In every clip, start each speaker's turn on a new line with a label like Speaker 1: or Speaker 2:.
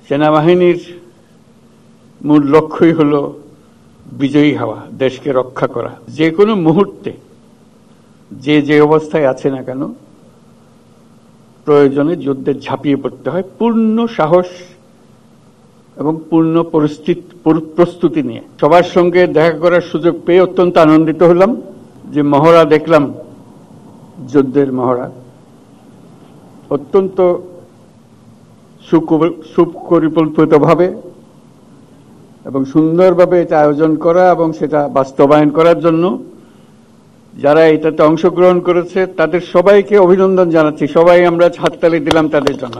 Speaker 1: সেনাবাহিনীর মূল লক্ষ্যই হল বিজয়ী হওয়া, দেশকে রক্ষা করা। যে কোনো মুহূর্তে যে অবস্থায় আছে না কেন প্রয়োজনে যুদ্ধে ঝাঁপিয়ে পড়তে হয় পূর্ণ সাহস এবং পূর্ণ প্রস্তুতি নিয়ে। সবার সঙ্গে দেখা করার সুযোগ পেয়ে অত্যন্ত আনন্দিত হলাম। যে মহড়া দেখলাম, যুদ্ধের মহড়া, অত্যন্ত সুপরিকল্পিতভাবে এবং সুন্দরভাবে এটা আয়োজন করা এবং সেটা বাস্তবায়ন করার জন্য যারা এটাতে অংশগ্রহণ করেছে তাদের সবাইকে অভিনন্দন জানাচ্ছি। সবাই আমরা হাততালি দিলাম তাদের জন্য।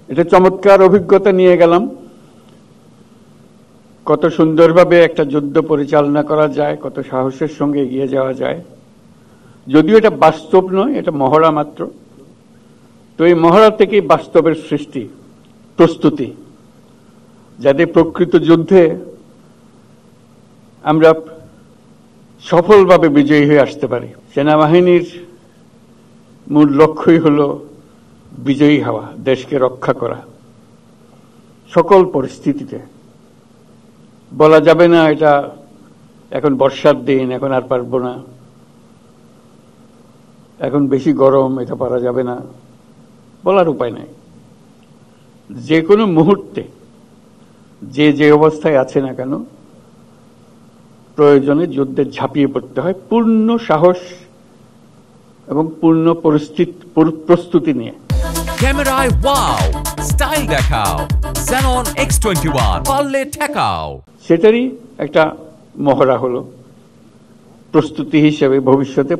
Speaker 1: এটা চমৎকার অভিজ্ঞতা নিয়ে গেলাম, কত সুন্দরভাবে একটা যুদ্ধ পরিচালনা করা যায়, কত সাহসের সঙ্গে এগিয়ে যাওয়া যায়। যদিও এটা বাস্তব নয়, এটা মহড়া মাত্র। তো এই মহড়া থেকেই বাস্তবের সৃষ্টি, প্রস্তুতি, যাতে প্রকৃত যুদ্ধে আমরা সফলভাবে বিজয়ী হয়ে আসতে পারি। সেনাবাহিনীর মূল লক্ষ্যই হল বিজয়ী হওয়া, দেশকে রক্ষা করা সকল পরিস্থিতিতে। বলা যাবে না এটা এখন বর্ষার দিন, এখন আর পারবো না, এখন বেশি গরম, এটা পারা যাবে না, বলার উপায় নাই। যে কোনো মুহূর্তে যে অবস্থায় আছে না কেন প্রয়োজনে যুদ্ধে ঝাঁপিয়ে পড়তে হয় পূর্ণ সাহস এবং পূর্ণ প্রস্তুতি নিয়ে।
Speaker 2: ক্যামেরায় ওয়াও, স্টাইল দেখাও, Xenon X21 পারলে ঠেকাও।
Speaker 1: সেটারই একটা মহড়া হলো প্রস্তুতি হিসেবে ভবিষ্যতে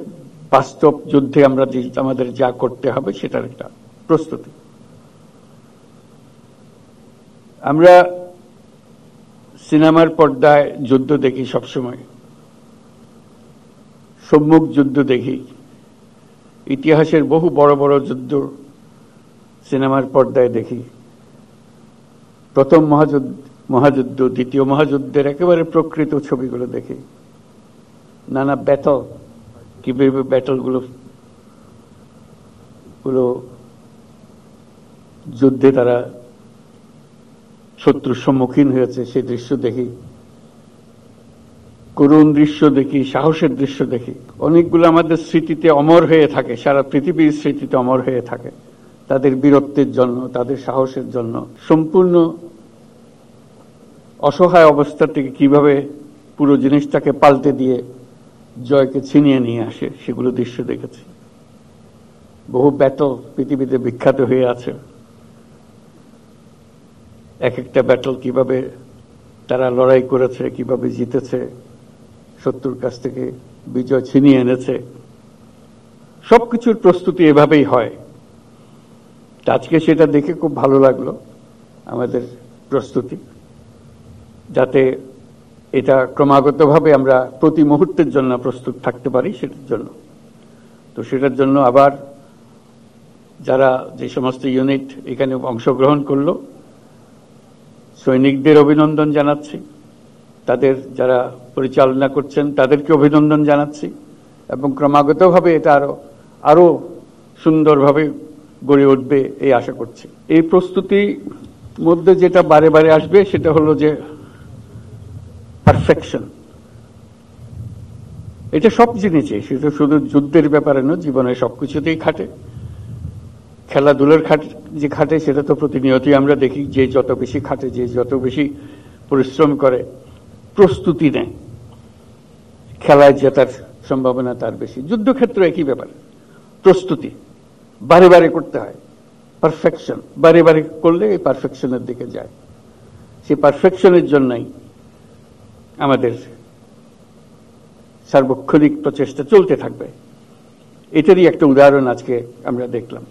Speaker 1: বাস্তব যুদ্ধে আমরা আমাদের যা করতে হবে সেটার একটা প্রস্তুতি। আমরা সিনেমার পর্দায় যুদ্ধ দেখি, সবসময় সম্মুখ যুদ্ধ দেখি। ইতিহাসের বহু বড় বড় যুদ্ধ সিনেমার পর্দায় দেখি। প্রথম মহাযুদ্ধ, দ্বিতীয় মহাযুদ্ধের একেবারে প্রকৃত ছবিগুলো দেখি। নানা ব্যাটল, কিভাবে ব্যাটলগুলো যুদ্ধে তারা শত্রুর সম্মুখীন হয়েছে সেই দৃশ্য দেখি, করুণ দৃশ্য দেখি, সাহসের দৃশ্য দেখি। অনেকগুলো আমাদের স্মৃতিতে অমর হয়ে থাকে, সারা পৃথিবীর স্মৃতিতে অমর হয়ে থাকে তাদের বীরত্বের জন্য, তাদের সাহসের জন্য। সম্পূর্ণ অসহায় অবস্থা থেকে কিভাবে পুরো জিনিসটাকে পাল্টে দিয়ে জয়কে ছিনিয়ে নিয়ে আসে, সেগুলো দৃশ্য দেখেছি। বহু ব্যাটল পৃথিবীতে বিখ্যাত হয়ে আছে। এক একটা ব্যাটল কিভাবে তারা লড়াই করেছে, কিভাবে জিতেছে, শত্রুর কাছ থেকে বিজয় ছিনিয়ে এনেছে। সবকিছুর প্রস্তুতি এভাবেই হয়। আজকে সেটা দেখে খুব ভালো লাগলো, আমাদের প্রস্তুতি, যাতে এটা ক্রমাগতভাবে আমরা প্রতি মুহূর্তের জন্য প্রস্তুত থাকতে পারি সেটার জন্য। তো সেটার জন্য আবার যারা যে সমস্ত ইউনিট এখানে অংশগ্রহণ করলো, সৈনিকদের অভিনন্দন জানাচ্ছি, তাদের যারা পরিচালনা করছেন তাদেরকে অভিনন্দন জানাচ্ছি, এবং ক্রমাগতভাবে এটা আরো সুন্দরভাবে গড়ে উঠবে এই আশা করছি। এই প্রস্তুতির মধ্যে যেটা বারে বারে আসবে সেটা হলো যে পারফেকশন। এটা সব জিনিসে, সেটা শুধু যুদ্ধের ব্যাপারে নয়, জীবনের সবকিছুতেই খাটে। খেলাধুলার যে খাটে সেটা তো প্রতিনিয়তই আমরা দেখি। যে যত বেশি খাটে, যে যত বেশি পরিশ্রম করে, প্রস্তুতি নেয়, খেলায় জেতার সম্ভাবনা তার বেশি। যুদ্ধক্ষেত্র একই ব্যাপার, প্রস্তুতি বারে বারে করতে হয়। পারফেকশন বারে বারে করলে এই পারফেকশনের দিকে যায়। সেই পারফেকশনের জন্যই আমাদের সার্বক্ষণিক প্রচেষ্টা চলতে থাকবে। এটারই একটা উদাহরণ আজকে আমরা দেখলাম।